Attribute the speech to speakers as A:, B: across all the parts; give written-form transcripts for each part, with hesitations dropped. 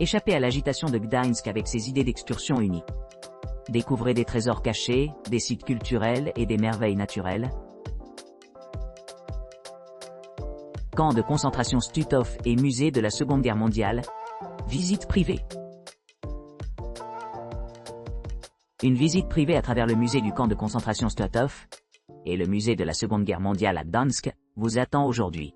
A: Échappez à l'agitation de Gdańsk avec ses idées d'excursion uniques. Découvrez des trésors cachés, des sites culturels et des merveilles naturelles. Camp de concentration Stutthof et musée de la Seconde Guerre mondiale. Visite privée. Une visite privée à travers le musée du camp de concentration Stutthof et le musée de la Seconde Guerre mondiale à Gdańsk vous attend aujourd'hui.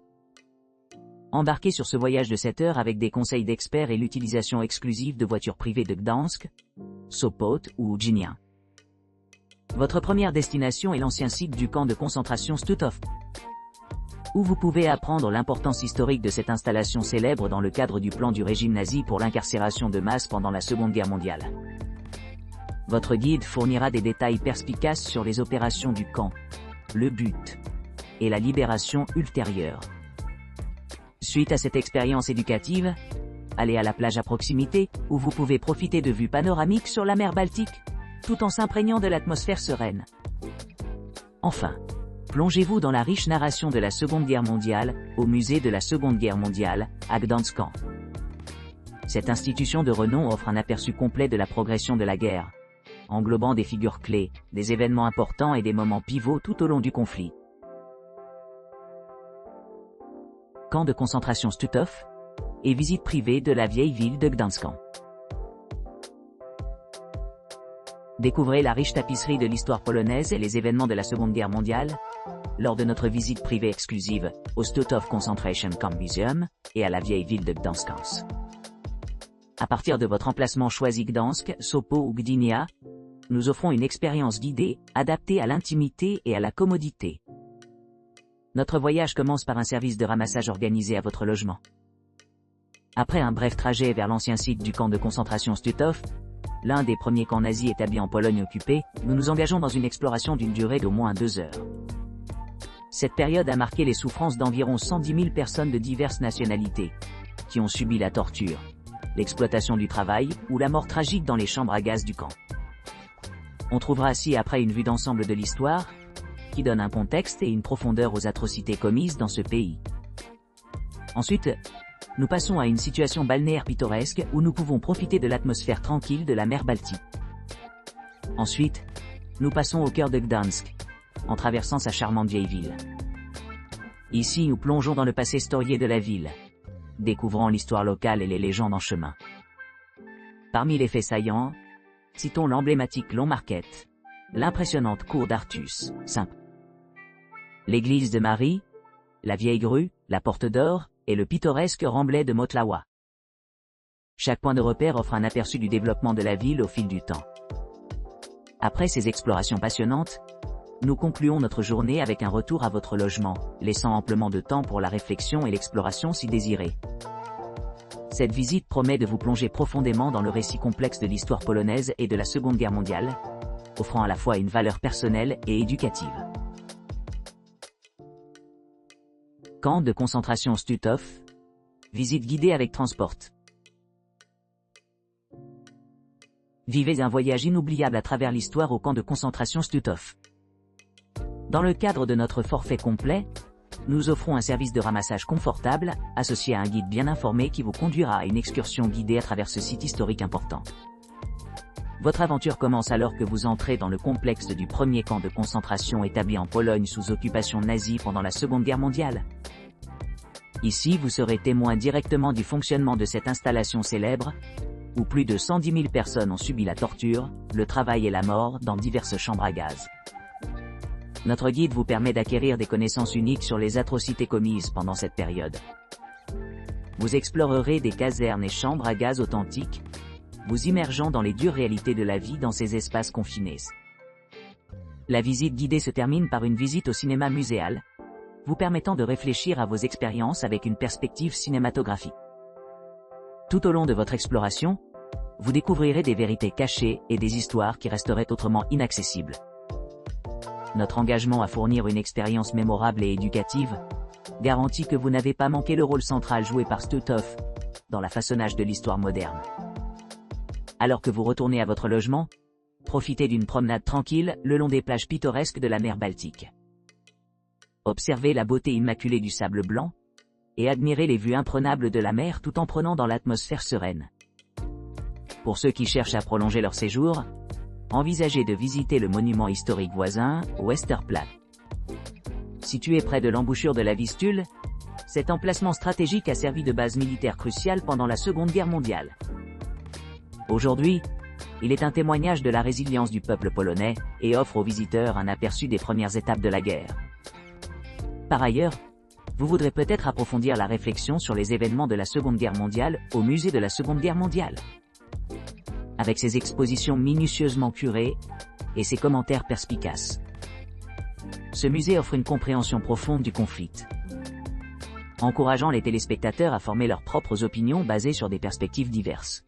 A: Embarquez sur ce voyage de 7 heures avec des conseils d'experts et l'utilisation exclusive de voitures privées de Gdańsk, Sopot ou Gdynia. Votre première destination est l'ancien site du camp de concentration Stutthof, où vous pouvez apprendre l'importance historique de cette installation célèbre dans le cadre du plan du régime nazi pour l'incarcération de masse pendant la Seconde Guerre mondiale. Votre guide fournira des détails perspicaces sur les opérations du camp, le but et la libération ultérieure. Suite à cette expérience éducative, allez à la plage à proximité, où vous pouvez profiter de vues panoramiques sur la mer Baltique, tout en s'imprégnant de l'atmosphère sereine. Enfin, plongez-vous dans la riche narration de la Seconde Guerre mondiale, au musée de la Seconde Guerre mondiale, à Gdańsk. Cette institution de renom offre un aperçu complet de la progression de la guerre, englobant des figures clés, des événements importants et des moments pivots tout au long du conflit. Camp de concentration Stutthof et visite privée de la vieille ville de Gdańsk. Découvrez la riche tapisserie de l'histoire polonaise et les événements de la Seconde Guerre mondiale lors de notre visite privée exclusive au Stutthof Concentration Camp Museum et à la vieille ville de Gdańsk. À partir de votre emplacement choisi Gdańsk, Sopot ou Gdynia, nous offrons une expérience guidée, adaptée à l'intimité et à la commodité. Notre voyage commence par un service de ramassage organisé à votre logement. Après un bref trajet vers l'ancien site du camp de concentration Stutthof, l'un des premiers camps nazis établis en Pologne occupée, nous nous engageons dans une exploration d'une durée d'au moins 2 heures. Cette période a marqué les souffrances d'environ 110 000 personnes de diverses nationalités, qui ont subi la torture, l'exploitation du travail ou la mort tragique dans les chambres à gaz du camp. On trouvera ci-après une vue d'ensemble de l'histoire, qui donne un contexte et une profondeur aux atrocités commises dans ce pays. Ensuite, nous passons à une situation balnéaire pittoresque où nous pouvons profiter de l'atmosphère tranquille de la mer Baltique. Ensuite, nous passons au cœur de Gdańsk, en traversant sa charmante vieille ville. Ici, nous plongeons dans le passé historié de la ville, découvrant l'histoire locale et les légendes en chemin. Parmi les faits saillants, citons l'emblématique Long Market, l'impressionnante cour d'Artus, simple, l'église de Marie, la vieille grue, la porte d'or, et le pittoresque remblai de Motlawa. Chaque point de repère offre un aperçu du développement de la ville au fil du temps. Après ces explorations passionnantes, nous concluons notre journée avec un retour à votre logement, laissant amplement de temps pour la réflexion et l'exploration si désirée. Cette visite promet de vous plonger profondément dans le récit complexe de l'histoire polonaise et de la Seconde Guerre mondiale, offrant à la fois une valeur personnelle et éducative. Camp de concentration Stutthof, visite guidée avec Transport. Vivez un voyage inoubliable à travers l'histoire au camp de concentration Stutthof. Dans le cadre de notre forfait complet, nous offrons un service de ramassage confortable, associé à un guide bien informé qui vous conduira à une excursion guidée à travers ce site historique important. Votre aventure commence alors que vous entrez dans le complexe du premier camp de concentration établi en Pologne sous occupation nazie pendant la Seconde Guerre mondiale. Ici, vous serez témoin directement du fonctionnement de cette installation célèbre, où plus de 110 000 personnes ont subi la torture, le travail et la mort dans diverses chambres à gaz. Notre guide vous permet d'acquérir des connaissances uniques sur les atrocités commises pendant cette période. Vous explorerez des casernes et chambres à gaz authentiques, vous immergeant dans les dures réalités de la vie dans ces espaces confinés. La visite guidée se termine par une visite au cinéma muséal, vous permettant de réfléchir à vos expériences avec une perspective cinématographique. Tout au long de votre exploration, vous découvrirez des vérités cachées et des histoires qui resteraient autrement inaccessibles. Notre engagement à fournir une expérience mémorable et éducative garantit que vous n'avez pas manqué le rôle central joué par Stutthof dans la façonnage de l'histoire moderne. Alors que vous retournez à votre logement, profitez d'une promenade tranquille le long des plages pittoresques de la mer Baltique. Observez la beauté immaculée du sable blanc et admirez les vues imprenables de la mer tout en prenant dans l'atmosphère sereine. Pour ceux qui cherchent à prolonger leur séjour, envisagez de visiter le monument historique voisin, Westerplatte. Situé près de l'embouchure de la Vistule, cet emplacement stratégique a servi de base militaire cruciale pendant la Seconde Guerre mondiale. Aujourd'hui, il est un témoignage de la résilience du peuple polonais et offre aux visiteurs un aperçu des premières étapes de la guerre. Par ailleurs, vous voudrez peut-être approfondir la réflexion sur les événements de la Seconde Guerre mondiale au musée de la Seconde Guerre mondiale. Avec ses expositions minutieusement curées et ses commentaires perspicaces. Ce musée offre une compréhension profonde du conflit, encourageant les téléspectateurs à former leurs propres opinions basées sur des perspectives diverses.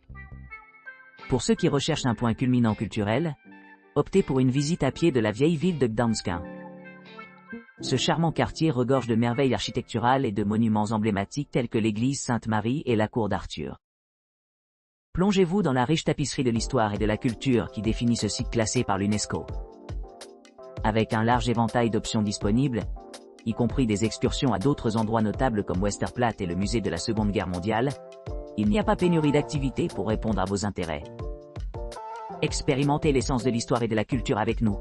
A: Pour ceux qui recherchent un point culminant culturel, optez pour une visite à pied de la vieille ville de Gdańsk. Ce charmant quartier regorge de merveilles architecturales et de monuments emblématiques tels que l'église Sainte-Marie et la cour d'Arthur. Plongez-vous dans la riche tapisserie de l'histoire et de la culture qui définit ce site classé par l'UNESCO. Avec un large éventail d'options disponibles, y compris des excursions à d'autres endroits notables comme Westerplatte et le musée de la Seconde Guerre mondiale, il n'y a pas pénurie d'activités pour répondre à vos intérêts. Expérimentez l'essence de l'histoire et de la culture avec nous.